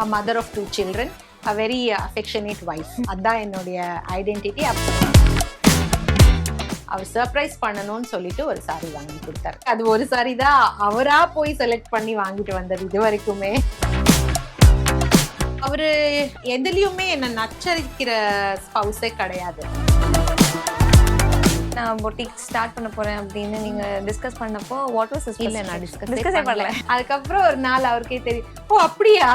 a mother of 2 children, a very affectionate wife. அதான் என்னுடைய identity. அவர் surprise பண்ணணும்னு சொல்லிட்டு ஒரு சாரி வாங்கி கொடுத்தாரு. அது ஒரு சாரி தான் அவரா போய் செலக்ட் பண்ணி வாங்கிட்டு வந்தது இது வரைக்குமே. அவரு எதுலயுமே என்ன நச்சரிக்கிற ஸ்பவுஸே கிடையாது. நான் பொட்டிக் ஸ்டார்ட் பண்ண போறேன் அப்படின்னு நீங்க டிஸ்கஸ் பண்ணப்போ வாட் வாஸ் திஸ்? இல்ல, நான் டிஸ்கஸ் பண்ணல. அதுக்கப்புறம் ஒரு நாள் அவருக்கே தெரியும், ஓ அப்படியா.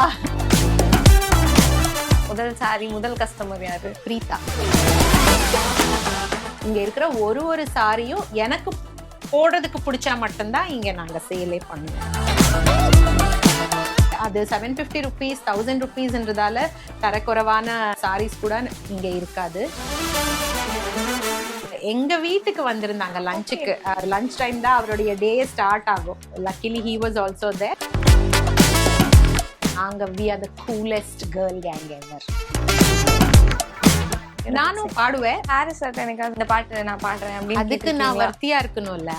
முதல் சாரி முதல் கஸ்டமர் யாரு? பிரீதா. இங்க இருக்கிற ஒரு சாரியும் எனக்கு போடுறதுக்கு பிடிச்சா மட்டும்தான் இங்க நாங்க சேலே பண்ணுவோம். அது 750 rupees 1000 rupeesன்றதால தரக்குறைவான சாரீஸ் கூட இங்க இருக்காது. எங்க வீட்டுக்கு வந்திருந்தாங்க லஞ்சுக்கு. லஞ்ச் டைம் தான் அவருடைய டே ஸ்டார்ட் ஆகும். லக்கிலி ஹி வாஸ் ஆல்சோ தேர். நாங்க we are the coolest girl gang ever. நானும் பாடுவேன். ஹாரிஸ் சார் எனக்கு இந்த பாட்டு நான் பாடுறேன் அப்படின்னு அதுக்கு நான் வர்த்தியா இருக்கணும்ல.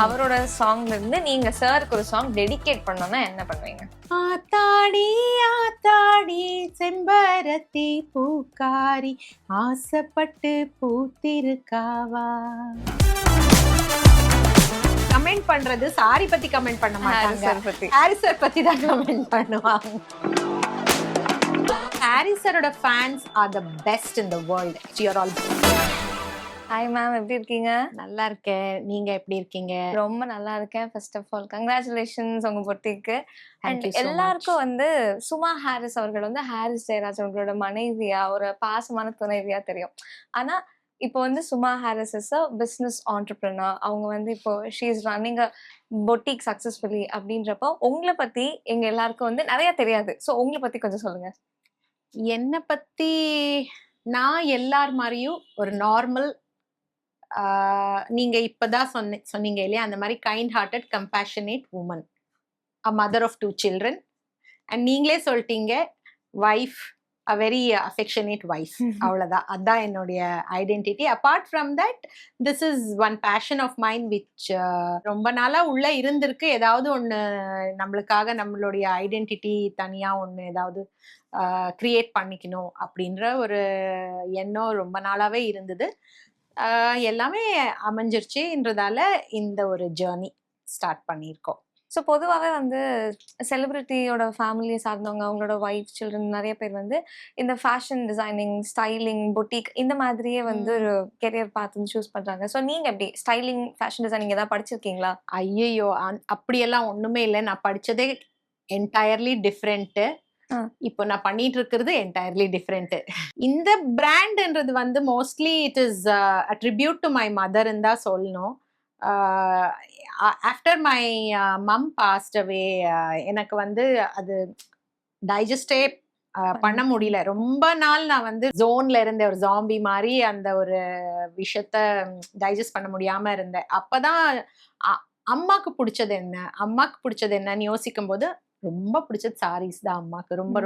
அவரோட சாங்ல இருந்து நீங்க சாருக்கு ஒரு சாங் டெடிகேட் பண்ணோம்னா என்ன பண்ணுவீங்க? ஆத்தாடி ஆத்தாடி செம்பருத்தி பூக்காரி ஆசைப்பட்டு பூத்திருக்காவா. கமெண்ட் பண்றது சாரி பத்தி கமெண்ட் பண்ண மாட்டாங்க, ஹாரிஸ் சார் பத்தி தான் கமெண்ட் பண்ணுவாங்க. ஹாரிஸ் சாரோட fans are the best in the world. You are all. Hi ma'am, எப்படி இருக்கீங்க? நல்லா இருக்கேன், நீங்க எப்படி இருக்கீங்க? ரொம்ப நல்லா இருக்கேன். ஃபர்ஸ்ட் ஆஃப் ஆல் கங்க்ராச்சுலேஷன்ஸ் உங்க பொட்டிக்கு. அண்ட் எல்லாருக்கும் வந்து சுமா ஹாரிஸ் அவர்கள் வந்து ஹாரிஸ் ஜெயராஜ் அவர்களோட மனைவியா, ஒரு பாசமான துணைவியா தெரியும். ஆனா இப்போ வந்து Suma Harris is a business entrepreneur. அவங்க வந்து இப்போ she is running a boutique successfully. அப்படின்றப்போ உங்களை பத்தி எங்க எல்லாருக்கும் வந்து நிறைய தெரியாது. ஸோ உங்களை பத்தி கொஞ்சம் சொல்லுங்க. என்னை பத்தி நான் எல்லார் மாதிரியும் ஒரு நார்மல், நீங்க இப்பதான் சொன்னீங்க இல்லையா, அந்த மாதிரி kind hearted compassionate woman, a mother of 2 children. And நீங்களே சொல்லிட்டீங்க, wife, a very affectionate wife. அவ்வளோதான், அதுதான் என்னுடைய identity. Apart from that, this is one passion of mind which ரொம்ப நாளாக உள்ள இருந்திருக்கு. ஏதாவது ஒன்று நம்மளுக்காக நம்மளுடைய ஐடென்டிட்டி தனியாக ஒன்று ஏதாவது கிரியேட் பண்ணிக்கணும் அப்படின்ற ஒரு எண்ணம் ரொம்ப நாளாகவே இருந்தது. எல்லாமே அமைஞ்சிருச்சுன்றதால இந்த ஒரு ஜேர்னி ஸ்டார்ட் பண்ணியிருக்கோம். ஸோ பொதுவாகவே வந்து செலிபிரிட்டியோட ஃபேமிலியை சார்ந்தவங்க, அவங்களோட ஒய்ஃப், சில்ட்ரன் நிறைய பேர் வந்து இந்த ஃபேஷன் டிசைனிங், ஸ்டைலிங், பொட்டிக் இந்த மாதிரியே வந்து ஒரு கெரியர் பார்த்து சூஸ் பண்ணுறாங்க. ஸோ நீங்கள் எப்படி ஸ்டைலிங், ஃபேஷன் டிசைனிங் ஏதாவது படிச்சிருக்கீங்களா? ஐயோ, அப்படியெல்லாம் ஒன்றுமே இல்லை. நான் படித்ததே என்டையர்லி டிஃப்ரெண்ட்டு. இப்போ நான் பண்ணிட்டு இருக்கிறது என்டையர்லி டிஃப்ரெண்ட். இந்த பிராண்ட்ன்றது வந்து mostly it is a tribute to my மதர்ன்னு தான் சொல்லணும். After my mum passed away, எனக்கு வந்து அது டைஜஸ்டே பண்ண முடியல. ரொம்ப நாள் நான் வந்து ஜோன்ல இருந்தேன், ஒரு ஜாம்பி மாதிரி. அந்த ஒரு விஷயத்த டைஜஸ்ட் பண்ண முடியாம இருந்தேன். அப்பதான் அம்மாக்கு பிடிச்சது என்னன்னு யோசிக்கும் போது ரொம்ப பிடிச்சது சாரீஸ் தான் அம்மாக்கு. ரொம்ப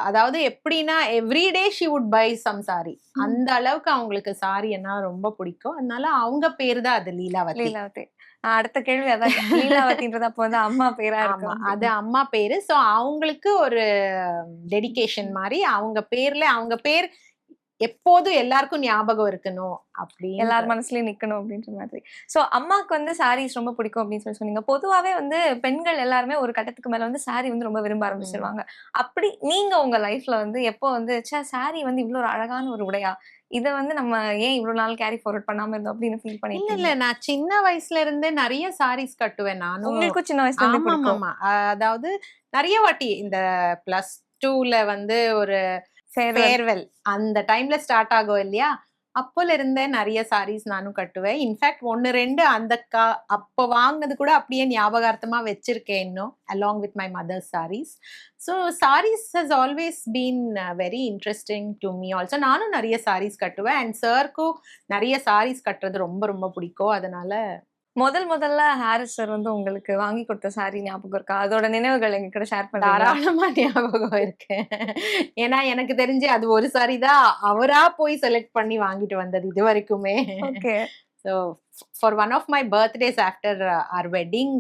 அதாவது எப்படின்னா everyday she would buy some sari. அந்த அளவுக்கு அவங்களுக்கு சாரி என்ன ரொம்ப பிடிக்கும். அதனால அவங்க பேரு தான் அது லீலாவதி. அடுத்த கேள்வி அதான், லீலாவதின்றது அப்போ வந்து அம்மா பேரா இருக்கும். அது அம்மா பேரு. ஸோ அவங்களுக்கு ஒரு டெடிகேஷன் மாதிரி அவங்க பேர் எப்போதும் எல்லாருக்கும் ஞாபகம் இருக்கணும், அப்படி எல்லார் மனசுலயும் நிக்கணும் அப்படின்ற மாதிரி. ஸோ அம்மாவுக்கு வந்து சாரீஸ் ரொம்ப பிடிக்கும் அப்படின்னு சொல்லி சொன்னீங்க. பொதுவாகவே வந்து பெண்கள் எல்லாருமே ஒரு கட்டத்துக்கு மேல வந்து சாரி வந்து ரொம்ப விரும்ப ஆரம்பிச்சிருவாங்க. அப்படி நீங்க உங்க லைஃப்ல வந்து எப்போ வந்து சாரி வந்து இவ்வளவு ஒரு அழகான ஒரு உடையா, இதை வந்து நம்ம ஏன் இவ்வளவு நாள் கேரி ஃபார்வர்ட் பண்ணாம இருந்தோம் அப்படின்னு ஃபீல் பண்ணி? இல்ல, நான் சின்ன வயசுல இருந்தே நிறைய சாரீஸ் கட்டுவேன். நானும் உங்களுக்கும் சின்ன வயசுல இருந்து பிடிக்கும்? அதாவது நிறைய வாட்டி இந்த +2ல வந்து ஒரு ஃபேர்வெல் அந்த டைம்ல ஸ்டார்ட் ஆகும் இல்லையா, அப்போல இருந்தே நிறைய சாரீஸ் நானும் கட்டுவேன். இன்ஃபேக்ட் 1-2 அந்த அப்போ வாங்கினது கூட அப்படியே ஞாபகார்த்தமா வச்சிருக்கேன் இன்னும், along with my mother's saris. So saris has always been very interesting to me also. நானும் நிறைய சாரீஸ் கட்டுவேன். அண்ட் சார்க்கும் நிறைய சாரீஸ் கட்டுறது ரொம்ப பிடிக்கும். அதனால முதல்ல ஹாரிஸ் சார் வந்து உங்களுக்கு வாங்கி கொடுத்த சாரி ஞாபகம் இருக்கா? அதோட நினைவுகள் எங்க கிட்ட ஷேர் பண்ணுங்க. தாராளமா ஞாபகம் இருக்கு. ஏன்னா எனக்கு தெரிஞ்சு அது ஒரு சாரி தான் அவரா போய் செலக்ட் பண்ணி வாங்கிட்டு வந்தது இது வரைக்குமே. Okay. So for one of my birthdays after our wedding,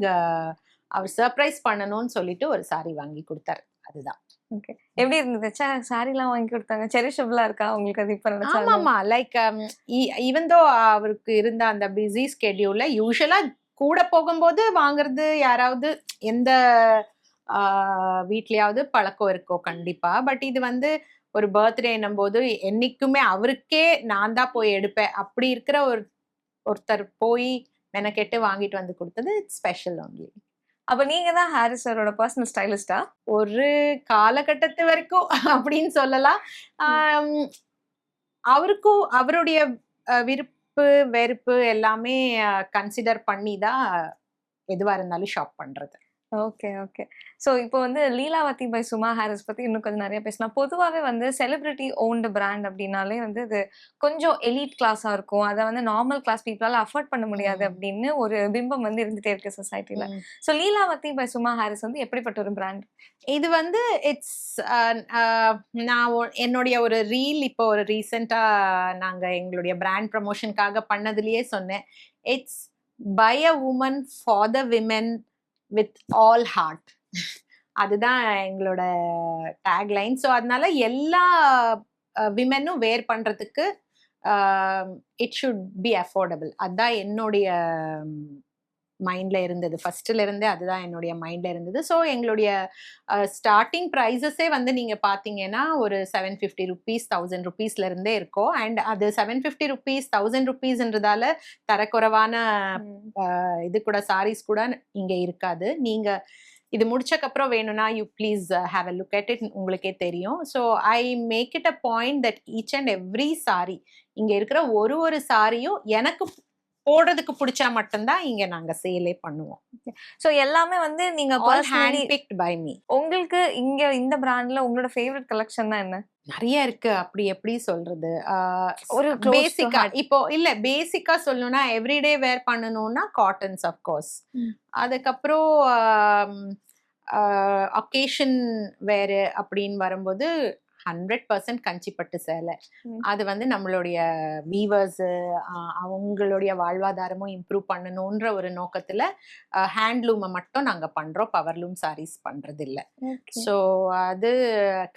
அவர் சர்ப்ரைஸ் பண்ணணும்னு சொல்லிட்டு ஒரு saree வாங்கி கொடுத்தாரு. அதுதான். ஓகே. எப்படி இருந்தது? சாரிலாம் வாங்கி குடுத்தாங்க. செரிஷபிளா இருக்கா உங்களுக்கு அது இப்ப நினைச்சாலும்? ஆமாமா. லைக் ஈவன் தோ அவருக்கு இருந்த அந்த பிஸி ஸ்கெட்யூல்ல யூசுவலா கூட போகும்போது வாங்குறது யாராவது எந்த வீட்லயாவது பழக்கம் இருக்கும் கண்டிப்பா. பட் இது வந்து ஒரு பர்த்டேன்னும் போது என்னைக்குமே அவருக்கே நான் தான் போய் எடுப்பேன். அப்படி இருக்கிற ஒருத்தர் போய் மெனக்கெட்டு வாங்கிட்டு வந்து கொடுத்தது ஸ்பெஷல் ஒன்லி. அப்ப நீங்க தான் ஹாரிஸ் சாரோட பர்சனல் ஸ்டைலிஸ்டா? ஒரு காலகட்டத்து வரைக்கும் அப்படின்னு சொல்லலாம். ஆம், அவருக்கும் அவருடைய விருப்பு வெறுப்பு எல்லாமே கன்சிடர் பண்ணி தான் எதுவா இருந்தாலும் ஷாப் பண்றது. Okay, okay. ஸோ இப்போ வந்து லீலாவதி பை சுமா ஹாரிஸ் பத்தி இன்னும் கொஞ்சம் நிறைய பேசலாம். பொதுவாவே வந்து செலிபிரிட்டி ஓன்டு பிராண்ட் அப்படின்னாலே வந்து இது கொஞ்சம் எலீட் கிளாஸா இருக்கும். அத வந்து நார்மல் கிளாஸ் பீப்பிளால அஃபோர்ட் பண்ண முடியாது அப்படின்னு ஒரு பிம்பம் வந்து இருந்துட்டே இருக்கு சொசைட்டில. So Leelavathi by Suma Harris வந்து எப்படிப்பட்ட ஒரு பிராண்ட்? இது வந்து இட்ஸ் நான் என்னுடைய ஒரு ரீல் இப்போ ஒரு ரீசெண்டா நாங்க எங்களுடைய பிராண்ட் ப்ரமோஷனுக்காக பண்ணதுலயே சொன்னேன். It's by a woman for the women with all heart. அதுதான் எங்களோட டேக்லைன். ஸோ அதனால எல்லா விமென்னும் வேர் பண்றதுக்கு இட் ஷுட் பி அஃபோர்டபுள். அதுதான் என்னுடைய மைண்ட்ல இருந்தது. ஃபர்ஸ்ட்ல இருந்தே அதுதான் என்னுடைய மைண்ட்ல இருந்தது. ஸோ எங்களுடைய ஸ்டார்டிங் ப்ரைஸஸே வந்து நீங்க பார்த்தீங்கன்னா ஒரு 750 rupees 1000 rupeesல இருந்தே இருக்கும். அண்ட் அது 750 rupees 1000 rupeesன்றதால தரக்குறைவான இது கூட சாரீஸ் கூட இங்க இருக்காது. நீங்க இது முடிச்சக்கப்புறம் வேணும்னா you please have a look at it, உங்களுக்கே தெரியும். So I make it a point that each and every sari இங்க இருக்கிற ஒரு சாரியும் எனக்கு போடுறதுக்கு பிடிச்சா மட்டும்தான் இங்க நாங்க சேலே பண்ணுவோம். சோ எல்லாமே வந்து நீங்க ஹேண்ட் பிக்ட் பை மீ. உங்களுக்கு இங்க இந்த பிராண்ட்ல உங்களோட ஃபேவரட் கலெக்ஷன் தான் என்ன? நிறைய இருக்கு. அப்படி எப்படி சொல்றது? ஒரு பேசிக்கா இப்போ இல்ல பேசிக்கா சொல்லணும்னா எவ்ரிடே வேர் பண்ணணும்னா காட்டன்ஸ் ஆஃப் கோர்ஸ். அதுக்கப்புறம் அக்கேஷன் வேறு அப்படின்னு வரும்போது 100% கஞ்சிப்பட்டு சேலை. அது வந்து நம்மளுடைய வீவர்ஸ் அவங்களுடைய வாழ்வாதாரமும் இம்ப்ரூவ் பண்ணணுன்ற ஒரு நோக்கத்துல ஹேண்ட்லூமை மட்டும் நாங்க பண்றோம். பவர்லூம் சாரீஸ் பண்றது இல்ல. ஸோ அது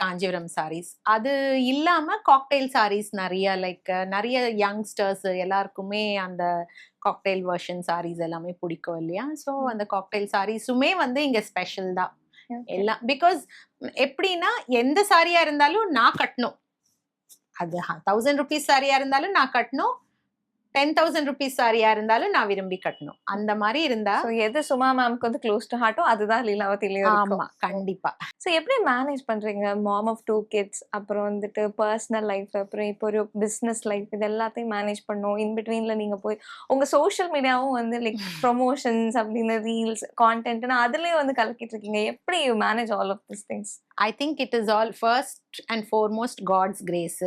காஞ்சிபுரம் சாரீஸ். அது இல்லாம காக்டெயில் சாரீஸ் நிறைய லைக் நிறைய யங்ஸ்டர்ஸ் எல்லாருக்குமே அந்த காக்டெயில் வெர்ஷன் சாரீஸ் எல்லாமே பிடிக்கும் இல்லையா? ஸோ அந்த காக்டெயில் சாரீஸுமே வந்து இங்க ஸ்பெஷல் தான் எல்லாம். பிகாஸ் எப்படின்னா எந்த சாரியா இருந்தாலும் நான் கட்டணும். அது 1000 rupees சாரியா இருந்தாலும் நான் கட்டணும். 10,000 rupees சாரியா இருந்தாலும் நான் விரும்பி கட்டணும். அந்த மாதிரி இருந்தா எது சுமா மேம்க்கு வந்து க்ளோஸ் டு ஹார்ட்டோ அதுதான் லீலாவதிலயும் இருக்கும். ஆமா, கண்டிப்பா. ஸோ எப்படி மேனேஜ் பண்றீங்க? மாம் ஆஃப் 2 kids, அப்புறம் வந்துட்டு பர்சனல் லைஃப், அப்புறம் இப்போ ஒரு பிசினஸ் லைஃப், இது எல்லாத்தையும் மேனேஜ் பண்ணும். இன் பிட்வீன்ல நீங்க போய் உங்க சோஷியல் மீடியாவும் வந்து லைக் ப்ரொமோஷன்ஸ் அப்படின்னு ரீல்ஸ் கான்டென்ட்னா அதுலயும் வந்து கலக்கிட்டு இருக்கீங்க. எப்படி you manage all of this things? I think it is all first and foremost God's grace.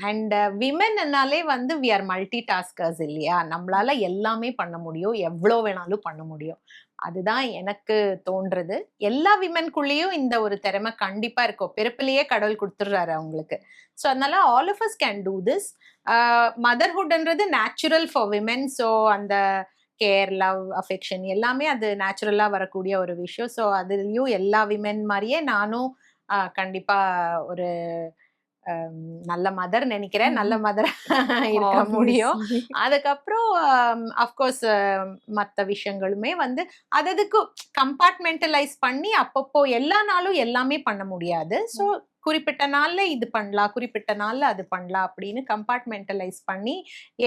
And விமென்னாலே வந்து வி ஆர் மல்டி டாஸ்கர்ஸ் இல்லையா? நம்மளால எல்லாமே பண்ண முடியும், எவ்வளோ வேணாலும் பண்ண முடியும். அதுதான் எனக்கு தோன்றது. எல்லா விமென்குள்ளேயும் இந்த ஒரு திறமை கண்டிப்பா இருக்கும். பிறப்பிலேயே கடவுள் கொடுத்துடுறாரு அவங்களுக்கு. ஸோ அதனால all of us can do this. மதர்ஹுட்ன்றது நேச்சுரல் ஃபார் விமென். ஸோ அந்த கேர், லவ், அஃபெக்ஷன் எல்லாமே அது நேச்சுரலா வரக்கூடிய ஒரு விஷயம். ஸோ அதுலயும் எல்லா விமென் மாதிரியே நானும் கண்டிப்பா ஒரு நல்ல மதர் நினைக்கிறேன். நல்ல மதர் இருக்க முடியும். அதுக்கப்புறம் அஃப்கோர்ஸ் மற்ற விஷயங்களுமே வந்து அதுக்கு கம்பார்ட்மெண்டலைஸ் பண்ணி அப்பப்போ எல்லா நாளும் எல்லாமே பண்ண முடியாது. ஸோ குறிப்பிட்ட நாள்ல இது பண்ணலாம், குறிப்பிட்ட நாள்ல அது பண்ணலாம் அப்படின்னு கம்பார்ட்மெண்டலைஸ் பண்ணி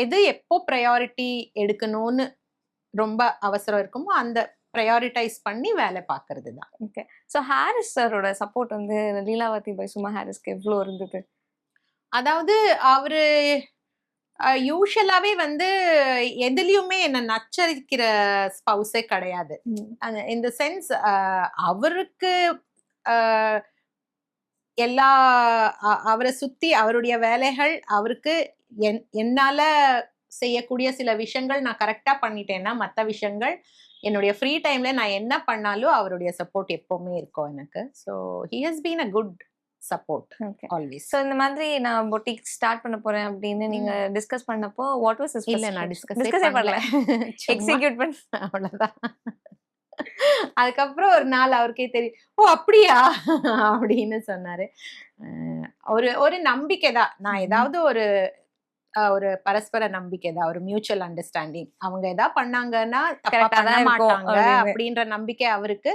எது எப்போ ப்ரையாரிட்டி எடுக்கணும்னு ரொம்ப அவசரம் இருக்குமோ அந்த ப்ரையாரிட்டைஸ் பண்ணி வேலை பார்க்கறது தான். ஓகே. ஸோ ஹாரிஸ் சாரோட சப்போர்ட் வந்து லீலாவதி பை சுமா ஹாரிஸ்க்கு எவ்வளோ இருந்தது? அதாவது அவரு யூஷுவலாவே வந்து எதுலயுமே என்ன நச்சரிக்கிற ஸ்பௌஸே கிடையாது. இந்த சென்ஸ் அவருக்கு எல்லா அவரை சுத்தி அவருடைய வேலைகள் அவருக்கு என்னால செய்யக்கூடிய சில விஷயங்கள் நான் கரெக்டா பண்ணிட்டேன்னா மற்ற விஷயங்கள் என்னுடைய ஃப்ரீ டைம்ல நான் என்ன பண்ணாலும் அவருடைய சப்போர்ட் எப்பவுமே இருக்கும் எனக்கு. So he has been a good support always. So இந்த மாதிரி நான் பொட்டிக் ஸ்டார்ட் பண்ண போறேன் அப்படின்னு நீங்க டிஸ்கஸ் பண்ணப்போ வாட் வாஸ் இல்ல நான் டிஸ்கஸே பண்ணல, எக்ஸிக்யூட் பண்ண அவ்வளவுதான். அதுக்கப்புறம் ஒரு நாள் அவருக்கே தெரியும், ஓ அப்படியா அப்படின்னு சொன்னாரு. ஒரு ஒரு நம்பிக்கை தான். நான் ஏதாவது ஒரு பரஸ்பர நம்பிக்கை தான், ஒரு மியூச்சுவல் அண்டர்ஸ்டாண்டிங். அவங்க ஏதாவது பண்ணாங்கன்னா தப்பா கரெக்டா பண்ண தான் இருக்கும் மாட்டாங்க அப்படின்னு. அப்படின்ற நம்பிக்கை அவருக்கு.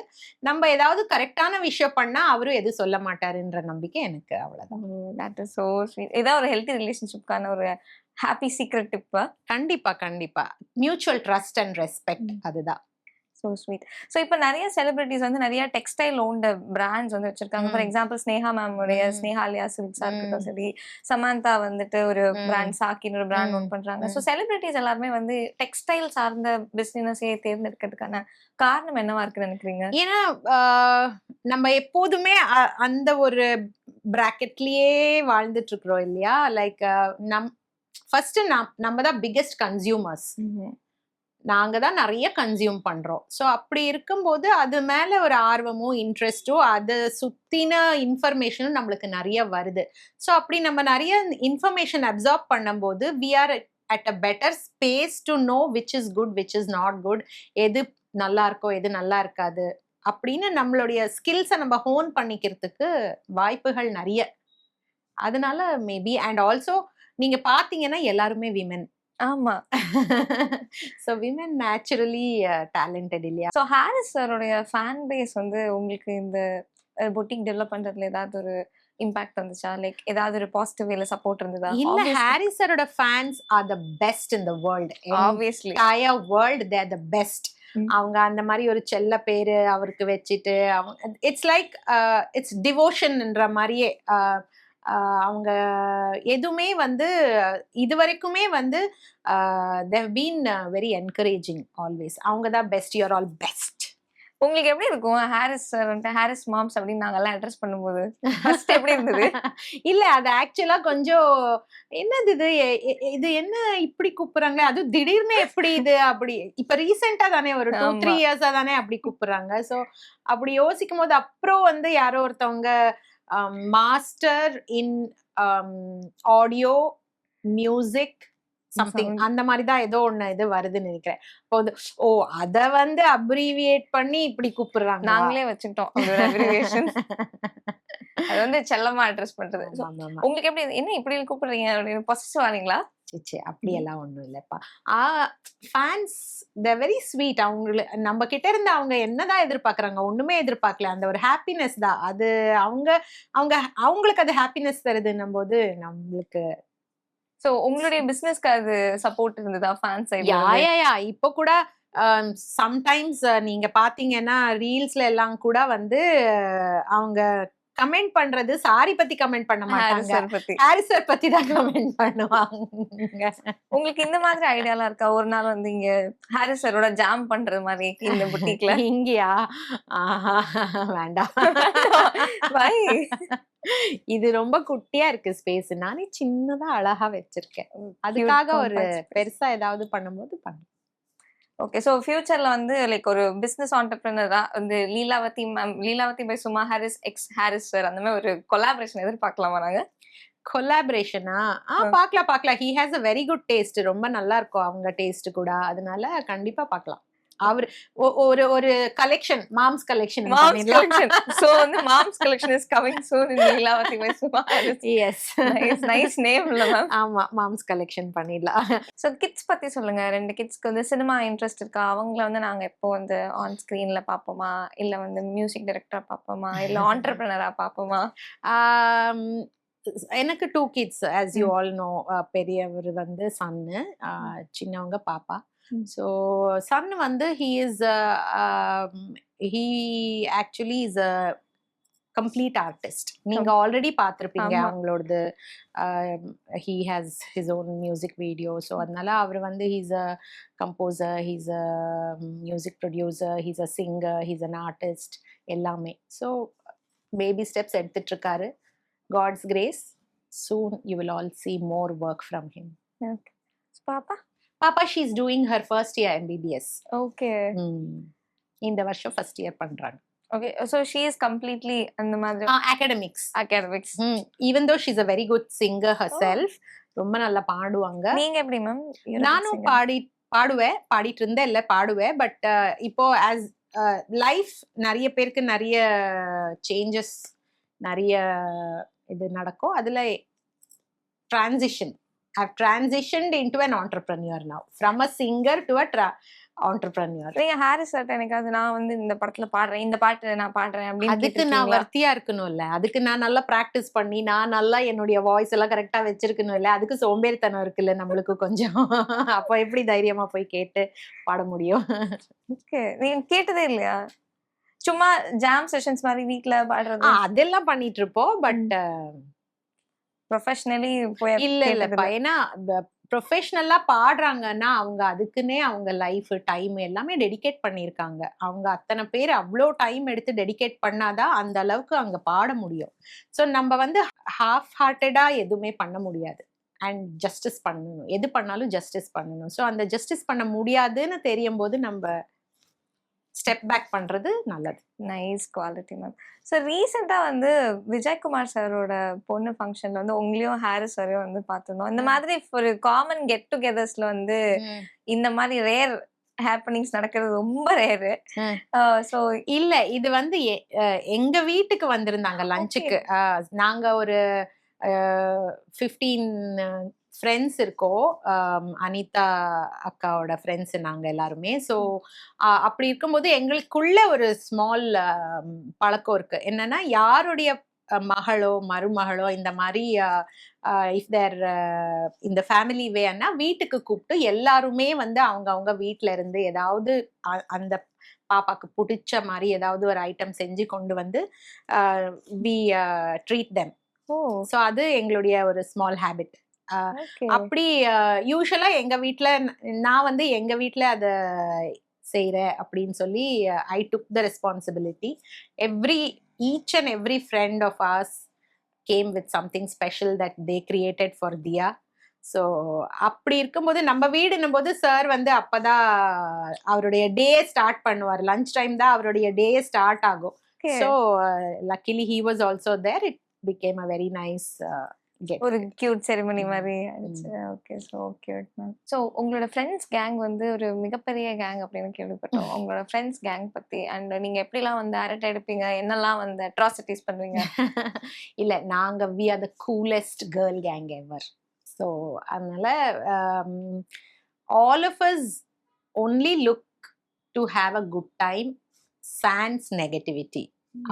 நம்ம ஏதாவது கரெக்டான விஷயம் பண்ணா அவரும் எதுவும் சொல்ல மாட்டாருன்ற நம்பிக்கை எனக்கு. அவ்வளவுதான். That is so sweet. இதான் ஒரு ஹெல்த்தி ரிலேஷன்ஷிப்கான ஒரு ஹாப்பி சீக்ரெட் டிப். கண்டிப்பா கண்டிப்பா. மியூச்சுவல் ட்ரஸ்ட் அண்ட் ரெஸ்பெக்ட், அதுதான். So sweet. ஸோ இப்போ நிறைய செலிபிரிட்டிஸ் வந்து நிறைய டெக்ஸ்டைல் ஓன்ட பிராண்ட்ஸ் வந்து வச்சிருக்காங்க. ஃபார் எக்ஸாம்பிள் ஸ்னேஹா மேம் உடைய ஸ்னேஹாலியா சில்க்ஸா இருக்கட்டும் சரி, சமந்தா வந்துட்டு ஒரு பிராண்ட் சாக்கின்னு ஒரு பிராண்ட் ஓன் பண்றாங்க. ஸோ செலிபிரிட்டிஸ் எல்லாருமே வந்து டெக்ஸ்டைல் சார்ந்த பிசினஸையே தேர்ந்தெடுக்கிறதுக்கான காரணம் என்னவா இருக்குன்னு நினைக்கிறீங்க? ஏன்னா நம்ம எப்போதுமே அந்த ஒரு பிராக்கெட்லயே வாழ்ந்துட்டு இருக்கிறோம் இல்லையா? லைக் ஃபர்ஸ்ட் நம்ம தான் பிக்கெஸ்ட் கன்சியூமர்ஸ். நாங்க தான் நிறைய கன்சியூம் பண்றோம். ஸோ அப்படி இருக்கும்போது அது மேல ஒரு ஆர்வமோ இன்ட்ரெஸ்டோ அதை சுத்தின இன்ஃபர்மேஷனும் நம்மளுக்கு நிறைய வருது. ஸோ அப்படி நம்ம நிறைய இன்ஃபர்மேஷன் அப்சார்ப் பண்ணும்போது we are at a better space to know which is good which is not good, எது நல்லா இருக்கோ எது நல்லா இருக்காது அப்படின்னு நம்மளுடைய ஸ்கில்ஸை நம்ம ஹோன் பண்ணிக்கிறதுக்கு வாய்ப்புகள் நிறைய. அதனால மேபி அண்ட் ஆல்சோ நீங்க பாத்தீங்கன்னா எல்லாருமே விமென். ஆமா. சோ விமென் நேச்சுரலி டேலண்டட் இல்லையா? ஸோ ஹாரிஸ் சாரோடைய ஃபேன் பேஸ் வந்து உங்களுக்கு இந்த பொட்டிக் டெவலப் பண்றதுல ஏதாவது ஒரு இம்பாக்ட் வந்துச்சா? லைக் ஏதாவது ஒரு பாசிட்டிவ் வேல சப்போர்ட் இருந்ததா? இல்ல, ஹாரிஸ் சாரோட fans are the best in the world. Obviously entire world they are the best. அவங்க அந்த மாதிரி ஒரு செல்ல பேரு அவருக்கு வச்சிட்டு இட்ஸ் லைக் இட்ஸ் டிவோஷன்ன்ற மாதிரியே அவங்க எதுவுமே வந்து இதுவரைக்குமே வந்து they've been very encouraging always. அவங்க தான் best, you are all best. உங்களுக்கு எப்படி இருக்கும் ஹாரிஸ் சார் ஹாரிஸ் மாம்ஸ் அப்படின்னு நாங்கெல்லாம் அட்ரஸ் பண்ணும்போது ஃபர்ஸ்ட் எப்படி இருந்தது? இல்ல அது ஆக்சுவலா கொஞ்சம் என்னது இது இது என்ன இப்படி கூப்பிடுறாங்க, அது திடீர்னு எப்படி இது அப்படி இப்ப ரீசெண்டா தானே ஒரு 2-3 இயர்ஸா தானே அப்படி கூப்பிடுறாங்க. சோ அப்படி யோசிக்கும் போது அப்புறம் வந்து யாரோ ஒருத்தவங்க master in audio music something அந்த மாதிரி தான் ஏதோ ஒண்ணு இது வருதுன்னு நினைக்கிறேன். ஓ அத வந்து அப்ரிவியேட் பண்ணி இப்படி கூப்பிடுறாங்க. நாங்களே வச்சுக்கிட்டோம் அப்ரிவியேஷன். அது வந்து செல்லமா அட்ரஸ் பண்றது. உங்களுக்கு எப்படி என்ன இப்படி கூப்பிடுறீங்க அப்படின்னு பொசசிவ் ஆனீங்களா? சே அப்படியெல்லாம் ஒண்ணும் இல்லப்பா. Fans they very sweet. அவங்களுக்கு நம்ம கிட்ட இருந்து அவங்க என்னதான் எதிர்பார்க்கறாங்க, ஒண்ணுமே எதிர்பார்க்கல. அந்த ஒரு ஹாப்பினஸ் தான் அது. அவங்களுக்கு அது ஹாப்பினஸ் தருதுன்னும் போது நம்மளுக்கு. சோ உங்களுடைய பிசினஸ்க்கு அது சப்போர்ட் இருந்ததா ஃபேன் சைடுல? யா இப்போ கூட சம்டைம்ஸ் நீங்க பாத்தீங்கன்னா ரீல்ஸ்ல எல்லாம் கூட வந்து அவங்க கமெண்ட் பண்றது சாரி பத்தி கமெண்ட் பண்ண மாட்டாங்க, ஹாரிஸ் சார் பத்தி தான் கமெண்ட் பண்ணுவாங்க. உங்களுக்கு இந்த மாதிரி ஐடியாலாம் இருக்கா? ஒரு நாள் வந்து இங்க ஹாரிஸ் சாரோட ஜாம் பண்றது மாதிரி இந்த புட்டிக்ல? இங்கயா? வேண்டாம். இது ரொம்ப குட்டியா இருக்கு ஸ்பேஸ். நானே சின்னதா அழகா வச்சிருக்கேன். அதுக்காக ஒரு பெருசா ஏதாவது பண்ணும்போது பண்ணு. ஓகே. சோ ஃபியூச்சர்ல வந்து லைக் ஒரு பிசினஸ் ஆண்டர்பிரினரா வந்து Leelavathi by Suma Harris x Harris sir அந்த மாதிரி ஒரு கொலாபரேஷன் எதிர்பார்க்கலாமா நாங்க? கொலாபரேஷனா? பார்க்கலாம். He has a very good taste. ரொம்ப நல்லா இருக்கும் அவங்க டேஸ்ட் கூட. அதனால கண்டிப்பா பார்க்கலாம். அவர் ஒரு கலெக்ஷன், மாம்ஸ் கலெக்ஷன். சோ வந்து moms collection is coming soon in Leelavathi by Suma Harris. Yes, nice name இல்ல மேம்? ஆமா, மாம்ஸ் கலெக்ஷன் பண்ணிடலாம். சோ கிட்ஸ் பத்தி சொல்லுங்க. 2 கிட்ஸ்க்கு வந்து சினிமா இன்ட்ரெஸ்ட் இருக்கா? அவங்கள வந்து நாங்க எப்போ வந்து ஆன் ஸ்கிரீன்ல பாப்போமா, இல்ல வந்து மியூசிக் டைரக்டரா பாப்போமா, இல்ல ஆண்டர்பிரினரா பாப்போமா? எனக்கு 2 kids as you all know. பெரியவர் வந்து சன்னு, சின்னவங்க பாப்பா. ஸோ சன் வந்து he actually is a complete artist. நீங்க ஆல்ரெடி பார்த்திருப்பீங்க அவங்களோடது. he has his own music video. So அதனால அவர் வந்து he's a composer, he's a music producer, he's a singer, he's an artist, எல்லாமே. ஸோ பேபி ஸ்டெப்ஸ் எடுத்துட்டு இருக்காரு. God's grace, soon you will all see more work from him. Okay. Papa, she's doing her first year MBBS. Okay. இந்த வருஷம் first year பண்றாங்க. Okay, so she is completely அந்த மாதிரி academics. Even though she's a very good singer herself. ரொம்ப நல்லா பாடுவாங்க. நீங்க எப்படி மேம்? நானும் பாடிட்டு இருந்தேன், இல்ல பாடுவேன். பட் இப்போ லைஃப் நிறைய பேருக்கு நிறைய சேஞ்சஸ் நிறைய இது நடக்கும். அதுல transition. I've transitioned into an entrepreneur now. From a singer to a entrepreneur. நீங்க ஹாரிஸ் சார் எனக்காவது நான் வந்து இந்த படத்துல பாடுறேன், இந்த பாட்டு நான் பாடுறேன் அப்படின்னு அதுக்கு நான் கேட்டிருக்கீங்களா? வர்த்தியா இருக்கணும்ல. அதுக்கு நான் நல்லா பிராக்டிஸ் பண்ணி நான் நல்லா என்னுடைய வாய்ஸ் எல்லாம் கரெக்டா வச்சிருக்கணும்ல. அதுக்கு சோம்பேறித்தனம் இருக்குல்ல நம்மளுக்கு கொஞ்சம். அப்ப எப்படி தைரியமா போய் கேட்டு பாட முடியும்? ஓகே. நீங்க கேட்டதே இல்லையா? சும்மா ஜாம் செஷன்ஸ் மாதிரி வீட்ல பாடுறது. அதெல்லாம் பண்ணிட்டு இருப்போம். பட் ப்ரொஃபஷனலி போய் இல்ல கேட்டதில்ல. ஏன்னா ப்ரொஃபஷனலா பாடுறாங்கன்னா அவங்க அதுக்குன்னே அவங்க லைஃப் டைம் எல்லாமே டெடிகேட் பண்ணியிருக்காங்க. அவங்க அத்தனை பேர் அவ்வளோ டைம் எடுத்து டெடிகேட் பண்ணாதான் அந்த அளவுக்கு அங்க பாட முடியும். ஸோ நம்ம வந்து ஹாஃப் ஹார்ட்டடா எதுவுமே பண்ண முடியாது. அண்ட் ஜஸ்டிஸ் பண்ணணும். எது பண்ணாலும் ஜஸ்டிஸ் பண்ணணும். ஸோ அந்த ஜஸ்டிஸ் பண்ண முடியாதுன்னு தெரியும் போது நம்ம ஸ்டெப் பேக் பண்றது நல்லது. Nice quality ma'am. ஸோ ரீசெண்டா வந்து விஜயகுமார் சாரோட பொண்ணு ஃபங்க்ஷன்ல வந்து உங்களையும் ஹாரிஸ் சாரையும் வந்து பார்த்துருந்தோம். இந்த மாதிரி ஒரு காமன் கெட் டுகெதர்ஸ்ல வந்து இந்த மாதிரி ரேர் ஹேப்பனிங்ஸ் நடக்கிறது ரொம்ப ரேரு. ஸோ இல்ல இது வந்து எங்க வீட்டுக்கு வந்திருந்தாங்க லஞ்சுக்கு. நாங்க ஒரு 15 ஃப்ரெண்ட்ஸ் இருக்கோம். அனிதா அக்காவோட ஃப்ரெண்ட்ஸ் நாங்க எல்லாருமே. ஸோ அப்படி இருக்கும்போது எங்களுக்குள்ள ஒரு ஸ்மால் பழக்கம் இருக்கு. என்னன்னா யாருடைய மகளோ மருமகளோ இந்த மாதிரி இஃப் தேர் இந்த ஃபேமிலி வேன்னா வீட்டுக்கு கூப்பிட்டு எல்லாருமே வந்து அவங்க வீட்டுல இருந்து ஏதாவது அந்த பாப்பாக்கு பிடிச்ச மாதிரி ஏதாவது ஒரு ஐட்டம் செஞ்சு கொண்டு வந்து வி ட்ரீட் தெம். ஸோ அது எங்களுடைய ஒரு ஸ்மால் ஹேபிட். அப்படி யூஸ்வலா எங்க வீட்ல நான் வந்து எங்க வீட்ல அத செய்யறேன் அப்படின்னு சொல்லி I took the responsibility. Each and every friend of ours came with something special that they created for Diya. So அப்படி இருக்கும்போது நம்ம வீடுன்னும் போது சார் வந்து அப்பதான் அவருடைய டே ஸ்டார்ட் பண்ணுவார். லஞ்ச் டைம் தான் அவருடைய டே ஸ்டார்ட் ஆகும். So luckily he was also there. It became a very nice ஒரு கியூட் செரிமனி மாதிரி ஆயிடுச்சு. Okay, so cute ma'am. So உங்களோட ஃப்ரெண்ட்ஸ் கேங் வந்து ஒரு மிகப்பெரிய கேங் அப்படின்னு கேள்விப்பட்டோம். உங்களோட ஃப்ரெண்ட்ஸ் கேங் பத்தி அண்ட் நீங்க எப்படிலாம் வந்து அரட்டை எடுப்பீங்க, என்னெல்லாம் வந்து அட்ராசிட்டிஸ் பண்ணுவீங்க? இல்ல நாங்க we are the coolest girl gang ever. So அதனால all of us only look to have a good time, sans negativity,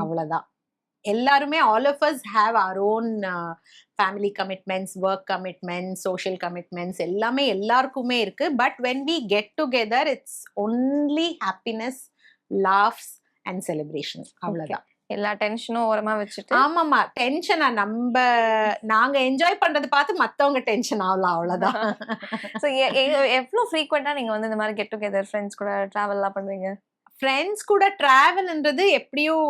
அவ்வளவுதான். எல்லாருமே all of us have our own family commitments, work commitments, social commitments எல்லாமே எல்லாருக்குமே இருக்கு. But when we get together it's only happiness, laughs and celebration, அவ்வளவுதான். எல்லா டென்ஷனும் ஓரமா வச்சுட்டு. ஆமாமா, டென்ஷனா நாங்க என்ஜாய் பண்றது பார்த்து மத்தவங்க டென்ஷன் ஆகலாம், அவ்வளவுதான். ஸோ எவ்வளவு ஃப்ரீக்வெண்டா நீங்க வந்து இந்த மாதிரி கெட் டுகெதர் ஃப்ரெண்ட்ஸ் கூட டிராவல்லாம் பண்ணுவீங்க? ஃப்ரெண்ட்ஸ் கூட டிராவல்ன்றது எப்படியும்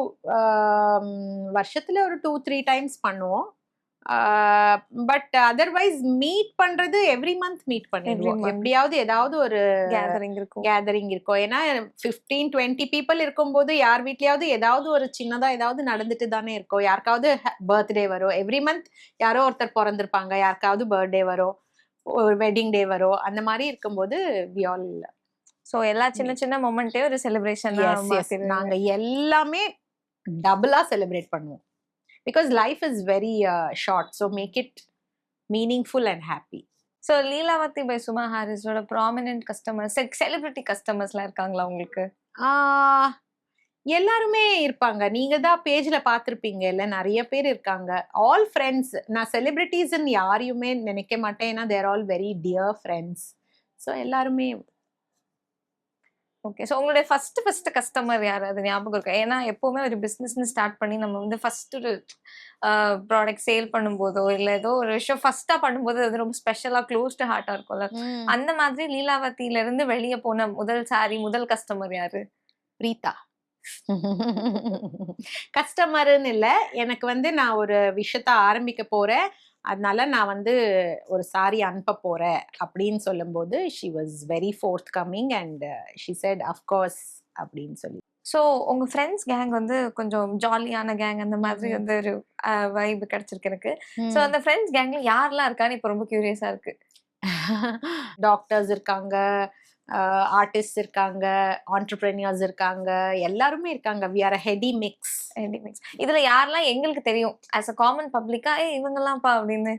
வருஷத்துல ஒரு 2-3 டைம்ஸ் பண்ணுவோம். பட் அதர்வைஸ் மீட் பண்றது எவ்ரி மந்த் மீட் பண்ணிடுவோம். எப்படியாவது ஏதாவது ஒரு கேதரிங் இருக்கும். ஏன்னா 15-20 பீப்புள் இருக்கும்போது யார் வீட்லயாவது ஏதாவது ஒரு சின்னதா ஏதாவது நடந்துட்டு தானே இருக்கும். யாருக்காவது பர்த்டே வரும், எவ்ரி மந்த் யாரோ ஒருத்தர் பிறந்திருப்பாங்க, யாருக்காவது பர்த்டே வரும், ஒரு வெட்டிங் டே வரும். அந்த மாதிரி இருக்கும்போது வி ஆல் சோ எல்லா சின்ன சின்ன மொமெண்ட்டே ஒரு செலிப்ரேஷன். நாங்க எல்லாமே டபுளா செலிப்ரேட் பண்ணுவோம். Because life is very short. So make it meaningful and happy. So Leelavathi by Suma ஹாரிஸோட ப்ராமினன்ட் கஸ்டமர்ஸ், செலிபிரிட்டி கஸ்டமர்ஸ்லாம் இருக்காங்களா உங்களுக்கு? எல்லாருமே இருப்பாங்க. நீங்க தான் பேஜ்ல பார்த்துருப்பீங்க இல்ல, நிறைய பேர் இருக்காங்க. All friends. நான் செலிபிரிட்டிஸ்ன்னு யாரையுமே நினைக்க மாட்டேன். ஏன்னா they're all very dear friends. So எல்லாருமே. ஓகே. ஸோ உங்களுடைய ஃபர்ஸ்ட் கஸ்டமர் யார், அது ஞாபகம் இருக்கா? ஏன்னா எப்பவுமே ஒரு பிஸ்னஸ்ன்னு ஸ்டார்ட் பண்ணி நம்ம வந்து ஃபர்ஸ்ட் ஒரு ப்ராடக்ட் சேல் பண்ணும்போதோ இல்லை ஏதோ ஒரு விஷயம் ஃபர்ஸ்டா பண்ணும்போது அது ரொம்ப ஸ்பெஷலா க்ளோஸ் டு ஹார்ட்டா இருக்கும்ல. அந்த மாதிரி லீலாவதியில இருந்து வெளியே போன முதல் முதல் கஸ்டமர் யாரு? பிரீதா. கஸ்டமர்னு இல்லை, எனக்கு வந்து நான் ஒரு விஷயத்த ஆரம்பிக்க போறேன், அதனால நான் வந்து ஒரு சாரி அனுப்ப போறேன் அப்படின்னு சொல்லும்போது she was very fourth coming and she said of course அப்படின்னு சொல்லி. ஸோ உங்க ஃப்ரெண்ட்ஸ் கேங் வந்து கொஞ்சம் ஜாலியான கேங், அந்த மாதிரி வந்து ஒரு வைப் கிடைச்சிருக்கு எனக்கு. ஸோ அந்த ஃப்ரெண்ட்ஸ் கேங்ல யாரெல்லாம் இருக்கான்னு இப்போ ரொம்ப கியூரியஸா இருக்கு. டாக்டர்ஸ் இருக்காங்க, ஆர்டிஸ்ட் இருக்காங்க, ஆண்டர்பிரினியர்ஸ் இருக்காங்க, எல்லாருமே இருக்காங்க. We are a heady mix. இதுல யாரெல்லாம் எங்களுக்கு தெரியும் ஆஸ் அ காமன் பப்ளிக்கா இவங்கெல்லாம்ப்பா அப்படின்னு?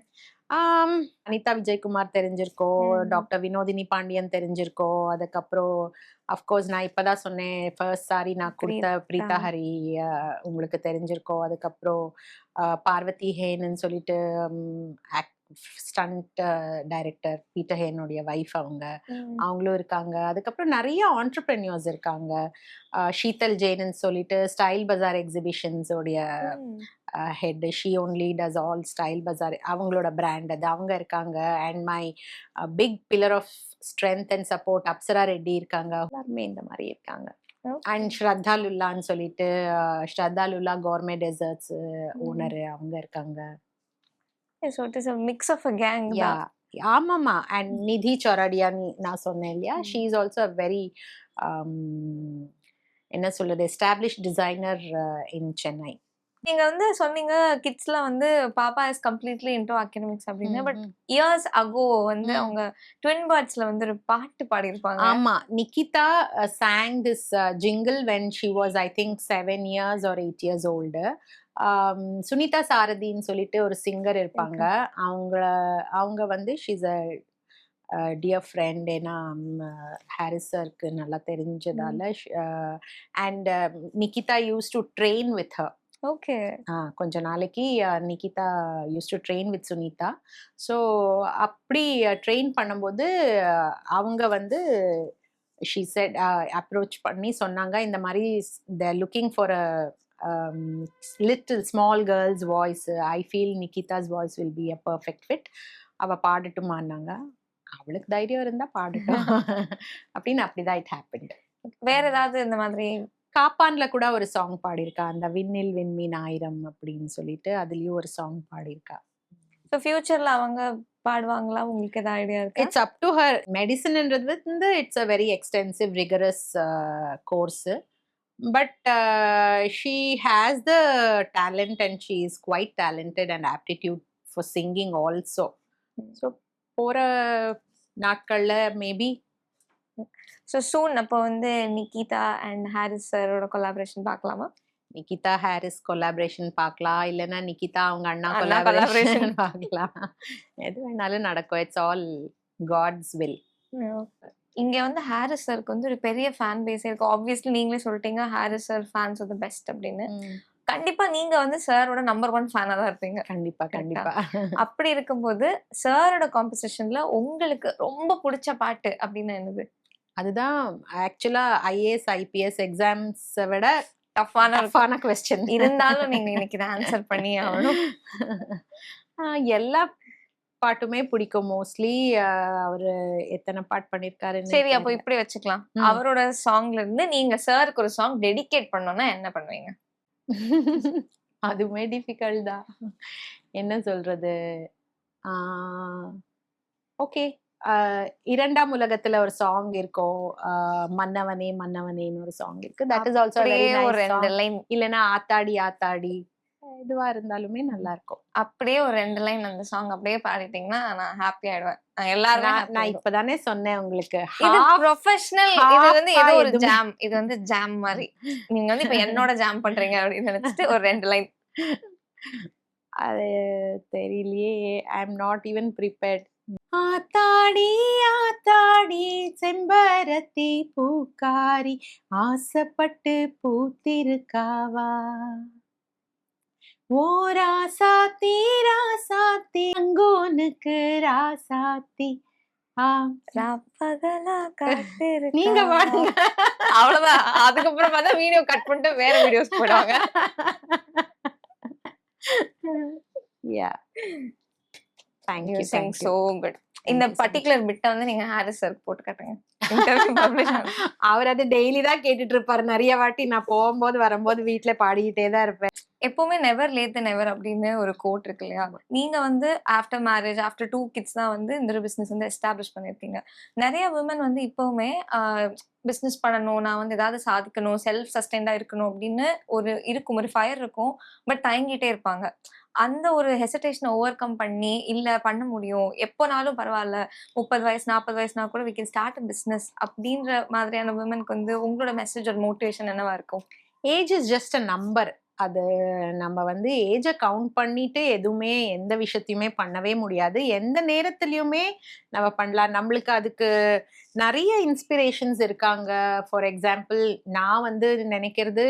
அனிதா விஜயகுமார் தெரிஞ்சிருக்கோம், டாக்டர் வினோதினி பாண்டியன் தெரிஞ்சிருக்கோம், அதுக்கப்புறம் அஃப்கோர்ஸ் நான் இப்பதான் சொன்னேன் ஃபர்ஸ்ட் சாரி நான் கொடுத்த பிரீதா ஹரி உங்களுக்கு தெரிஞ்சிருக்கோம். அதுக்கப்புறம் பார்வதி ஹேன்னு சொல்லிட்டு ஸ்டண்ட் டைரக்டர் பீட்டர் ஹேனுடைய வைஃப் அவங்களும் இருக்காங்க. அதுக்கப்புறம் நிறைய ஆண்டர்பிரினியர்ஸ் இருக்காங்க. ஷீதல் ஜெயின்னு சொல்லிட்டு ஸ்டைல் பஜார் எக்ஸிபிஷன்ஸ் உடைய head, she only does all style bazaar, அவங்களோட பிராண்ட் அது, அவங்க இருக்காங்க. And my big pillar of strength and support Apsara Reddy இருக்காங்க. எல்லாருமே இந்த மாதிரி இருக்காங்க. அண்ட் ஸ்ரத்தா லுல்லான்னு சொல்லிட்டு Shraddha Lulla gourmet desserts owner அவங்க இருக்காங்க. So it is a mix of a gang. ஆமாமா. அண்ட் நிதி சொராடியான்னு நான் சொன்னேன் இல்லையா, she is also a very என்ன சொல்றது எஸ்டாப்ளிஷ் டிசைனர் இன் சென்னை. நீங்க வந்து சொன்னீங்க கிட்ஸ்ல வந்து பாப்பா இஸ் கம்ப்ளீட்லி இன்டூ அகாடமிக்ஸ் அப்படின்னு. பட் இயர்ஸ் அகோ வந்து அவங்க ட்வின் பேர்ட்ஸ்ல வந்து ஒரு பாட்டு பாடியிருப்பாங்க. ஆமா, Nikita sang this jingle when she was I think 7 years or 8 years old. Sunita சாரதின்னு சொல்லிட்டு ஒரு சிங்கர் இருப்பாங்க. அவங்க வந்து ஷீஸ் அ டியர் ஃப்ரெண்ட். ஏன்னா ஹாரிஸ் சருக்கு நல்லா தெரிஞ்சதால. And Nikitha used to train with her. Okay. கொஞ்ச நாளைக்கு Nikitha used to train with Sunitha. So அப்படி ட்ரெயின் பண்ணும்போது அவங்க வந்து ஷீ செட் அப்ரோச் பண்ணி சொன்னாங்க இந்த மாதிரி the looking for a little small girls voice. I feel Nikitha's voice will be a perfect fit. அவ பாடட்டுமான்னாங்க. அவளுக்கு தைரியம் இருந்தா பாடட்டும் அப்படின்னு. அப்படிதான் இட் ஹேப்பன்ட். வேற ஏதாவது இந்த மாதிரி காப்பான்ல கூட ஒரு சாங் பாடியிருக்கா, அந்த விண்ணில் விண்மீன் ஆயிரம் அப்படின்னு சொல்லிட்டு அதுலயும் ஒரு சாங் பாடியிருக்கா. ஸோ ஃபியூச்சர்ல அவங்க பாடுவாங்களா? உங்களுக்கு ஏதாவது ஐடியா இருக்கு? It's up to her. மெடிசன்ன்றது வந்து it's a very extensive rigorous course. But she has the talent and she is quite talented and aptitude for singing also. So போற நாட்கள்ல மேபி. ஸோ சூன் அப்போ வந்து நிகிதா அண்ட் ஹாரிஸ் சாரோட collaboration பார்க்கலாமா? Nikitha Harris collaboration பார்க்கலாம், இல்லைன்னா நிகிதா அவங்க அண்ணா கொலாபரேஷன் பார்க்கலாம். எது வேணாலும் நடக்கும். It's all God's will. இங்க வந்து ஹாரிஸ் சருக்கு வந்து ஒரு பெரிய ஃபேன் பேஸ் இருக்கு. ஆப்வியஸ்லி நீங்களே சொல்லிட்டீங்க Harris sir fans are the best அப்படின்னு. கண்டிப்பா நீங்க வந்து சாரோட நம்பர் 1 ஃபேனா தான் இருப்பீங்க. கண்டிப்பா கண்டிப்பா. அப்படி இருக்கும்போது சாரோட காம்பசிஷன்ல உங்களுக்கு ரொம்ப பிடிச்ச பாட்டு அப்படின்னு என்னது? அதுதான் ஆக்சுவலா ஐஏஎஸ் ஐபிஎஸ் எக்ஸாம்ஸ் விட டஃப்பான क्वेश्चन. இருந்தாலும் நீங்க இன்னைக்கு ஆன்சர் பண்ணி ஆகணும். எல்லா பாட்டுமே பிடிக்கும் மோஸ்ட்லி. அவரு எத்தனை பாட்டு பண்ணிருக்காரு. சரி, அப்போ இப்படி வச்சுக்கலாம். அவரோட சாங்ல இருந்து நீங்க சாருக்கு ஒரு சாங் டெடிகேட் பண்ணனும்னா என்ன பண்ணுவீங்க? அதுவுமே டிஃபிகல்ட் தான். என்ன சொல்றது? ஓகே, இரண்டாம் உலகத்துல ஒரு சாங் இருக்கும், மன்னவனே மன்னவனேன்னு ஒரு சாங் இருக்கு. தட் இஸ் ஆல்சோ ஒரு 2 லைன். இல்லனா ஆத்தாடி ஆத்தாடி, எதுவா இருந்தாலுமே நல்லா இருக்கும். அப்படியே ஒரு 2 லைன் அந்த சாங் அப்படியே பாடிட்டீங்கன்னா நான் ஹாப்பி ஆயிடுவேன். எல்லாரும் நான் இப்பதானே சொன்னேன் உங்களுக்கு, இது ப்ரொஃபஷனல். இது வந்து ஏதோ ஒரு ஜாம். இது வந்து ஜாம் மாதிரி. நீங்க வந்து இப்ப என்னோட ஜாம் பண்றீங்க அப்படின்னு நினைச்சிட்டு ஒரு 2 லைன். அது தெரியலையே. ஐ அம் நாட் ஈவன் ப்ரிப்பேர்ட். ஆத்தாடி ஆத்தாடி செம்பருத்தி பூக்காரி ஆசைப்பட்டு பூத்திருக்காவா, ஓ ராசாத்தி ராசாத்தி அங்கோனுக்கு ராசாத்தி. நீங்க பாருங்க. அவ்வளவுதான். அதுக்கப்புறம் பார்த்தா வீடியோ கட் பண்ணிட்டு வேற வீடியோஸ் போடுவாங்க. Yeah. Thank you. Thank you so good. இந்த பர்టిక్యులர் பிட்ட வந்து நீங்க ஹாரிஸ் சார் போட்டு காட்டுங்க. இன்டர்வியூ பப்ளிஷ் அவர் அது டெய்லி தான் கேட்டுட்டு இருப்பாரு நிறைய வாட்டி. நான் போகும்போது வரும்போது வீட்டுல பாடிக்கிட்டே தான் இருப்பேன். எப்பவுமே நெவர் லேட் தென் எவர் அப்படின்னு ஒரு கோட் இருக்கு இல்லையா? நீங்க வந்து ஆஃப்டர் மேரேஜ், ஆஃப்டர் 2 கிட்ஸ் தான் வந்து இந்த ஒரு பிசினஸ் வந்து எஸ்டாப்ளிஷ் பண்ணியிருக்கீங்க. நெறைய விமன் வந்து இப்பவுமே பிசினஸ் பண்ணணும், நான் வந்து ஏதாவது சாதிக்கணும், செல்ஃப் சஸ்டெயின்டா இருக்கணும் அப்படின்னு ஒரு ஃபயர் இருக்கும். பட் தயங்கிட்டே இருப்பாங்க. அந்த ஒரு ஹெசிடேஷன ஓவர் கம் பண்ணி, இல்ல பண்ண முடியும், எப்போனாலும் பரவால்ல, 30 வயசு, 40 வயசுனா கூட we can start a business அப்படின்ற மாதிரியான விமனுக்கு வந்து உங்களோட மெசேஜ் ஒரு மோட்டிவேஷன் என்னவா இருக்கும்? Age is just a number. அது நம்ம வந்து ஏஜ கவுண்ட் பண்ணிட்டு எதுவுமே எந்த விஷயத்தையுமே பண்ணவே முடியாது. எந்த நேரத்திலயுமே நம்ம பண்ணலாம். நம்மளுக்கு அதுக்கு நெறைய இன்ஸ்பிரேஷன்ஸ் இருக்காங்க. ஃபார் எக்ஸாம்பிள் நான் வந்து நினைக்கிறது,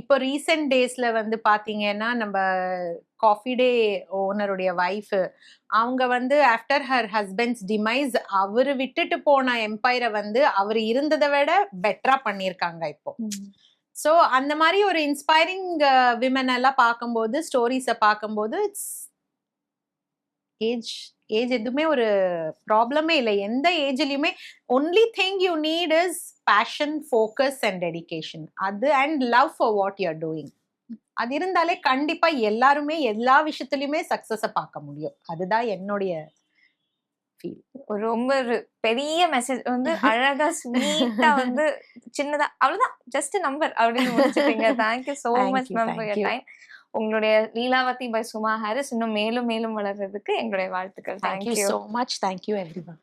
இப்போ ரீசென்ட் டேஸ்ல வந்து பார்த்தீங்கன்னா, நம்ப காஃபி டே ஓனருடைய வைஃப் அவங்க வந்து ஆஃப்டர் ஹர் ஹஸ்பண்ட்ஸ் டிமைஸ் அவரு விட்டுட்டு போன எம்பயர வந்து அவரு இருந்தத விட பெட்டரா பண்ணியிருக்காங்க இப்போ. ஸோ அந்த மாதிரி ஒரு இன்ஸ்பைரிங் விமன் எல்லாம் பார்க்கும்போது, ஸ்டோரிஸ பார்க்கும்போது, ஏஜ் ஏஜ் எதுவுமே ஒரு ப்ராப்ளமே இல்ல. எந்த ஏஜ்லயுமே only thing you need is passion, focus and dedication. அது and love for what you are doing. அது இருந்தாலே கண்டிப்பா எல்லாருமே எல்லா விஷயத்திலயுமே சக்சஸ பார்க்க முடியும். அதுதான் என்னுடைய ஃபீல். ரொம்ப ஒரு பெரிய மெசேஜ் வந்து அழகா ஸ்வீட்டா வந்து சின்னதா அவ்வளவுதான் ஜஸ்ட் நம்பர் அப்படின்னு முடிச்சிட்டீங்க. Thank you so much ma'am for your time. உங்களுடைய லீலாவதி பை சுமா ஹாரிஸ் இன்னும் மேலும் மேலும் வளர்றதுக்கு எங்களுடைய வாழ்த்துக்கள். Thank you so much. Thank you everyone.